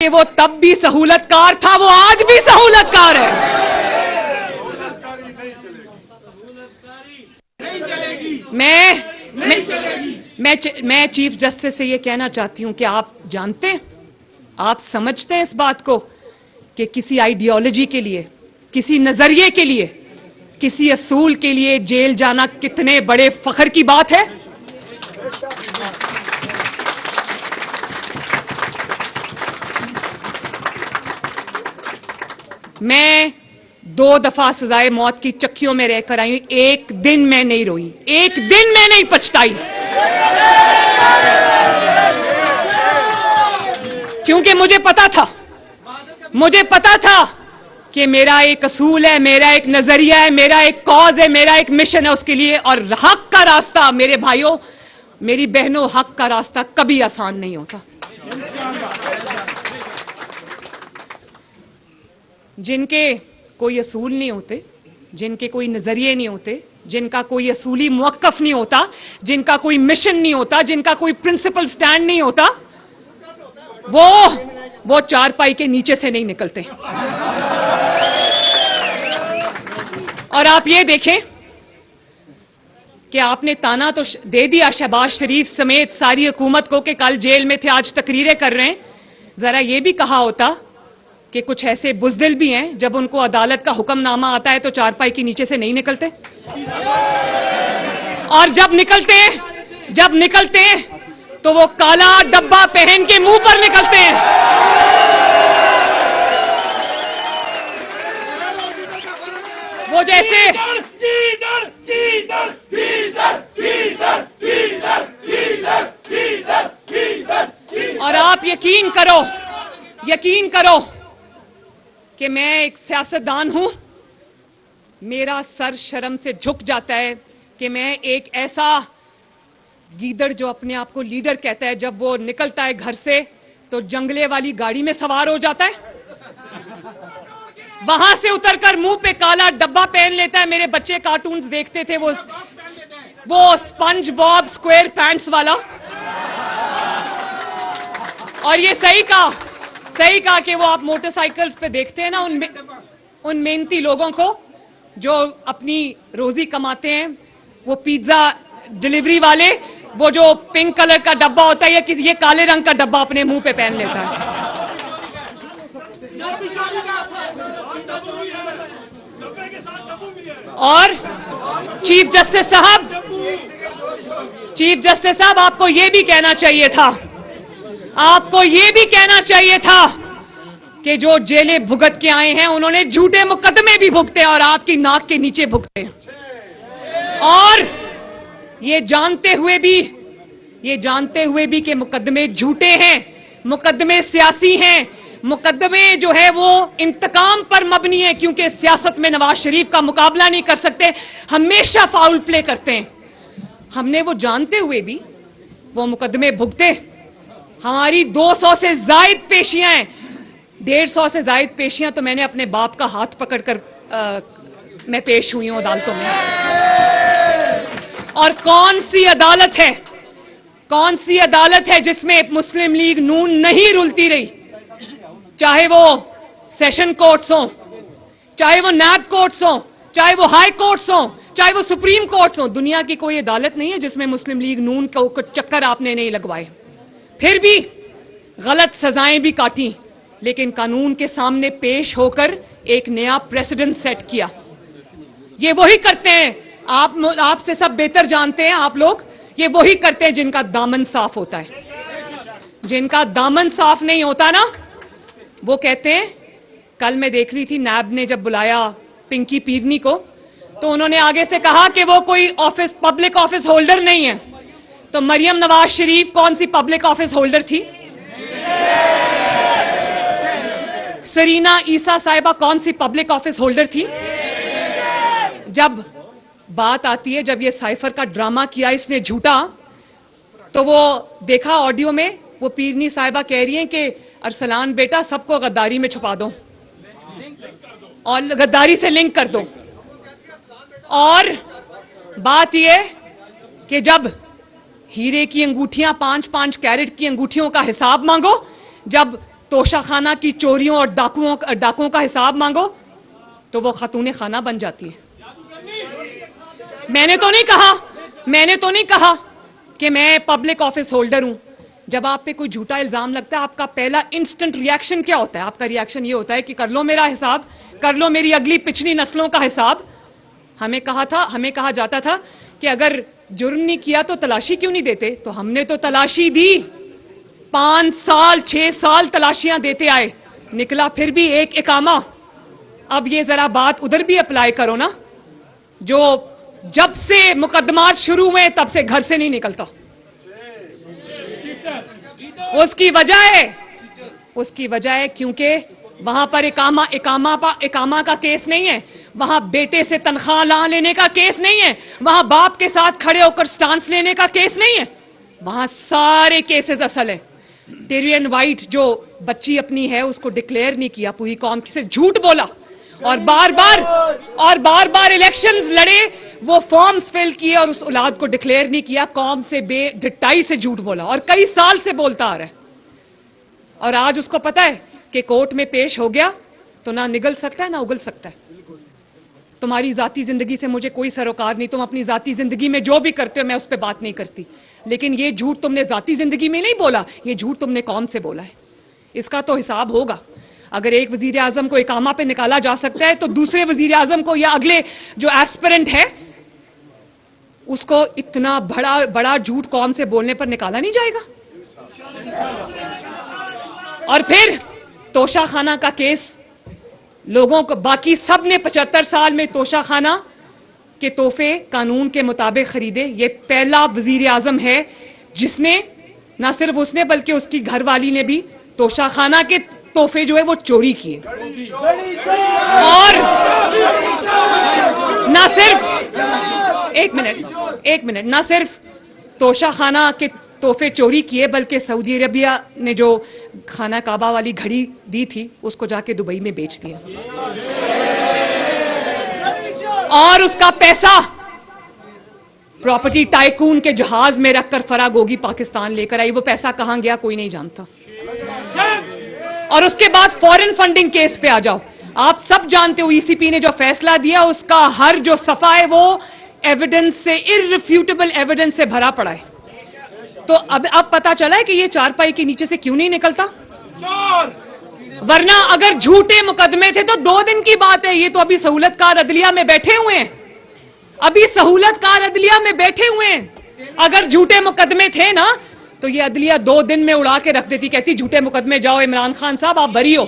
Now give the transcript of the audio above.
کہ وہ تب بھی سہولت کار تھا، وہ آج بھی سہولت کار ہے. میں چیف جسٹس سے یہ کہنا چاہتی ہوں کہ آپ جانتے ہیں، آپ سمجھتے ہیں اس بات کو کہ کسی آئیڈیالوجی کے لیے، کسی نظریے کے لیے، کسی اصول کے لیے جیل جانا کتنے بڑے فخر کی بات ہے؟ میں 2 دفعہ سزائے موت کی چکیوں میں رہ کر آئی ہوں، ایک دن میں نہیں روئی، ایک دن میں نہیں پچھتائی، کیونکہ مجھے پتا تھا کہ میرا ایک اصول ہے، میرا ایک نظریہ ہے، میرا ایک کاز ہے، میرا ایک مشن ہے اس کے لیے. اور حق کا راستہ میرے بھائیوں، میری بہنوں، حق کا راستہ کبھی آسان نہیں ہوتا. جن کے کوئی اصول نہیں ہوتے، جن کے کوئی نظریے نہیں ہوتے، جن کا کوئی اصولی موقف نہیں ہوتا، جن کا کوئی مشن نہیں ہوتا، جن کا کوئی پرنسپل سٹینڈ نہیں ہوتا، وہ چارپائی کے نیچے سے نہیں نکلتے. اور آپ یہ دیکھیں کہ آپ نے تانا تو دے دیا شہباز شریف سمیت ساری حکومت کو کہ کل جیل میں تھے، آج تقریریں کر رہے ہیں. ذرا یہ بھی کہا ہوتا کہ کچھ ایسے بزدل بھی ہیں جب ان کو عدالت کا حکم نامہ آتا ہے تو چارپائی کے نیچے سے نہیں نکلتے، اور جب نکلتے ہیں تو وہ کالا ڈبہ پہن کے منہ پر نکلتے ہیں. وہ جیسے اور آپ یقین کرو کہ میں ایک سیاستدان ہوں، میرا سر شرم سے جھک جاتا ہے کہ میں ایک ایسا گیدڑ جو اپنے آپ کو لیڈر کہتا ہے، جب وہ نکلتا ہے گھر سے تو جنگلے والی گاڑی میں سوار ہو جاتا ہے، وہاں سے اتر کر منہ پہ کالا ڈبہ پہن لیتا ہے. میرے بچے کارٹونز دیکھتے تھے، وہ سپنج باب سکوئر پینٹس والا. اور یہ صحیح کہا کہ وہ آپ موٹر سائیکلز پہ دیکھتے ہیں نا ان محنتی لوگوں کو جو اپنی روزی کماتے ہیں، وہ پیزا ڈیلیوری والے، وہ جو پنک کلر کا ڈبہ ہوتا ہے یہ کالے رنگ کا ڈبہ اپنے منہ پہ پہن لیتا ہے. اور چیف جسٹس صاحب آپ کو یہ بھی کہنا چاہیے تھا کہ جو جیلیں بھگت کے آئے ہیں انہوں نے جھوٹے مقدمے بھی بھگتے اور آپ کی ناک کے نیچے بھگتے، اور یہ جانتے ہوئے بھی کہ مقدمے جھوٹے ہیں، مقدمے سیاسی ہیں، مقدمے جو ہے وہ انتقام پر مبنی ہے، کیونکہ سیاست میں نواز شریف کا مقابلہ نہیں کر سکتے، ہمیشہ فاؤل پلے کرتے ہیں. ہم نے وہ جانتے ہوئے بھی وہ مقدمے بھگتے. ہماری 200 سے زائد پیشیاں ہیں، 150 سے زائد پیشیاں تو میں نے اپنے باپ کا ہاتھ پکڑ کر میں پیش ہوئی ہوں عدالتوں میں. اور کون سی عدالت ہے جس میں مسلم لیگ نون نہیں رلتی رہی، چاہے وہ سیشن کورٹس ہوں، چاہے وہ نیب کورٹس ہوں، چاہے وہ ہائی کورٹس ہوں، چاہے وہ سپریم کورٹس ہوں. دنیا کی کوئی عدالت نہیں ہے جس میں مسلم لیگ نون کو چکر آپ نے نہیں لگوائے. پھر بھی غلط سزائیں بھی کاٹیں، لیکن قانون کے سامنے پیش ہو کر ایک نیا پریسیڈنٹ سیٹ کیا. یہ وہی کرتے ہیں، آپ سے سب بہتر جانتے ہیں آپ لوگ، یہ وہی کرتے ہیں جن کا دامن صاف ہوتا ہے. جن کا دامن صاف نہیں ہوتا نا، وہ کہتے ہیں. کل میں دیکھ رہی تھی نیب نے جب بلایا پنکی پیرنی کو تو انہوں نے آگے سے کہا کہ وہ کوئی پبلک آفس ہولڈر نہیں ہے. تو مریم نواز شریف کون سی پبلک آفس ہولڈر تھی؟ سرینا عیسیٰ صاحبہ کون سی پبلک آفس ہولڈر تھی؟ جب بات آتی ہے، جب یہ سائفر کا ڈرامہ کیا اس نے جھوٹا، تو وہ دیکھا آڈیو میں وہ پیرنی صاحبہ کہہ رہی ہیں کہ ارسلان بیٹا سب کو غداری میں چھپا دو اور غداری سے لنک کر دو. اور بات یہ کہ جب ہیرے کی انگوٹھیاں 5-5 کیرٹ کی انگوٹھیوں کا حساب مانگو، جب توشہ خانہ کی چوریوں اور ڈاکوؤں کا حساب مانگو تو وہ خاتون خانہ بن جاتی ہے. میں نے تو نہیں کہا کہ میں پبلک آفس ہولڈر ہوں. جب آپ پہ کوئی جھوٹا الزام لگتا ہے آپ کا پہلا انسٹنٹ ریاکشن کیا ہوتا ہے؟ آپ کا ریاکشن یہ ہوتا ہے کہ کر لو میرا حساب, کر لو میری اگلی پچھلی نسلوں کا حساب. ہمیں کہا جاتا تھا کہ اگر جرم نہیں کیا تو تلاشی کیوں نہیں دیتے؟ تو ہم نے تو تلاشی دی, 5 سال 6 سال تلاشیاں دیتے آئے, نکلا پھر بھی ایک اقامہ. اب یہ ذرا بات ادھر بھی اپلائی کرو نا, جو جب سے مقدمات شروع ہوئے تب سے گھر سے نہیں نکلتا. اس کی وجہ ہے کیونکہ وہاں پر اقامہ کا کیس نہیں ہے, وہاں بیٹے سے تنخواہ لینے کا کیس نہیں ہے, وہاں باپ کے ساتھ کھڑے ہو کر سٹانس لینے کا کیس نہیں ہے, وہاں سارے کیسز اصل ہے. ٹیرین وائٹ جو بچی اپنی ہے اس کو ڈکلیئر نہیں کیا, پوری قوم سے جھوٹ بولا اور بار بار الیکشنز لڑے, وہ فارمز فل کیے اور اس اولاد کو ڈکلیئر نہیں کیا, قوم سے بے ڈٹائی سے جھوٹ بولا اور کئی سال سے بولتا آ رہا ہے. اور آج اس کو پتا ہے کہ کورٹ میں پیش ہو گیا تو نہ نگل سکتا ہے نہ اگل سکتا ہے. تمہاری ذاتی زندگی سے مجھے کوئی سروکار نہیں, تم اپنی ذاتی زندگی میں جو بھی کرتے ہو میں اس پہ بات نہیں کرتی, لیکن یہ جھوٹ تم نے ذاتی زندگی میں نہیں بولا, یہ جھوٹ تم نے قوم سے بولا ہے. اس کا تو حساب ہوگا. اگر ایک وزیر اعظم کو اقامہ پہ نکالا جا سکتا ہے تو دوسرے وزیر اعظم کو یا اگلے جو ایسپرنٹ ہے اس کو اتنا بڑا جھوٹ قوم سے بولنے پر نکالا نہیں جائے گا. اور پھر توشہ خانہ کا کیس, لوگوں کو باقی سب نے 75 سال میں توشہ خانہ کے تحفے قانون کے مطابق خریدے. یہ پہلا وزیر اعظم ہے جس نے, نہ صرف اس نے بلکہ اس کی گھر والی نے بھی توشہ خانہ کے تحفے جو ہے وہ چوری کیے. اور نہ صرف ایک منٹ نہ صرف توشہ خانہ کے تحفے چوری کیے بلکہ سعودی عربیہ نے جو خانہ کعبہ والی گھڑی دی تھی اس کو جا کے دبئی میں بیچ دیا, اور اس کا پیسہ پراپرٹی ٹائکون کے جہاز میں رکھ کر فرا گوگی پاکستان لے کر آئی. وہ پیسہ کہاں گیا کوئی نہیں جانتا. اور اس کے بعد فورن فنڈنگ کیس پہ آ جاؤ. آپ سب جانتے ہو ای سی پی نے جو فیصلہ دیا اس کا ہر جو صفحہ ہے وہ ایویڈنس سے, ارریفیوٹیبل ایویڈنس سے بھرا پڑا ہے. تو اب پتا چلا ہے کہ یہ چارپائی کے نیچے سے کیوں نہیں نکلتا. ورنہ اگر جھوٹے مقدمے تھے تو 2 دن کی بات ہے. یہ تو ابھی سہولت کار عدلیہ میں بیٹھے ہوئے ہیں, اگر جھوٹے مقدمے تھے نا تو یہ عدلیہ 2 دن میں اڑا کے رکھ دیتی, کہتی جھوٹے مقدمے جاؤ عمران خان صاحب آپ بری ہو.